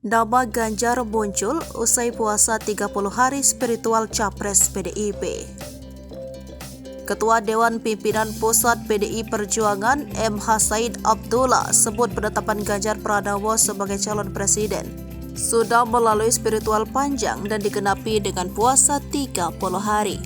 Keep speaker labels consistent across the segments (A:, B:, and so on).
A: Nama Ganjar muncul usai puasa 30 hari spiritual Capres PDIP. Ketua Dewan Pimpinan Pusat PDI Perjuangan M. Said Abdullah sebut penetapan Ganjar Pranowo sebagai calon presiden sudah melalui spiritual panjang dan digenapi dengan puasa 30 hari.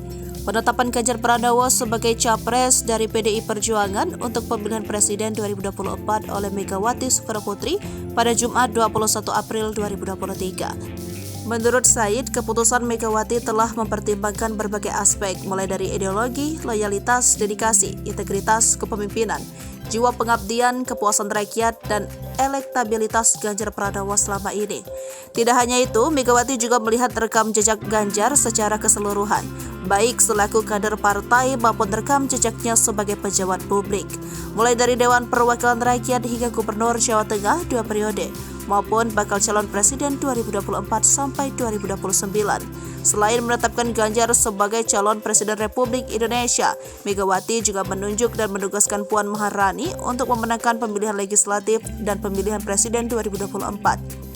A: Penetapan Ganjar Pranowo sebagai capres dari PDI Perjuangan untuk pemilihan presiden 2024 oleh Megawati Soekarnoputri pada Jumat 21 April 2023. Menurut Said, keputusan Megawati telah mempertimbangkan berbagai aspek, mulai dari ideologi, loyalitas, dedikasi, integritas kepemimpinan, jiwa pengabdian, kepuasan rakyat, dan elektabilitas Ganjar Pranowo selama ini. Tidak hanya itu, Megawati juga melihat rekam jejak Ganjar secara keseluruhan, baik selaku kader partai maupun rekam jejaknya sebagai pejabat publik, mulai dari Dewan Perwakilan Rakyat hingga Gubernur Jawa Tengah 2 periode, maupun bakal calon presiden 2024 sampai 2029. Selain menetapkan Ganjar sebagai calon presiden Republik Indonesia, Megawati juga menunjuk dan menugaskan Puan Maharani untuk memenangkan pemilihan legislatif dan pemilihan presiden 2024.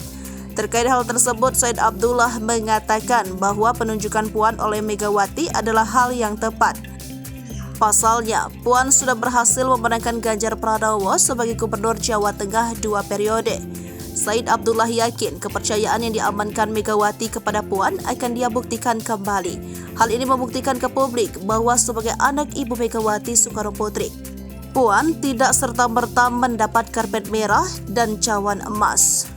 A: Terkait hal tersebut, Said Abdullah mengatakan bahwa penunjukan Puan oleh Megawati adalah hal yang tepat. Pasalnya, Puan sudah berhasil memenangkan Ganjar Pranowo sebagai Gubernur Jawa Tengah 2 periode. Said Abdullah yakin kepercayaan yang diamankan Megawati kepada Puan akan dia buktikan kembali. Hal ini membuktikan ke publik bahwa sebagai anak Ibu Megawati Soekarnoputri, Puan tidak serta-merta mendapat karpet merah dan cawan emas.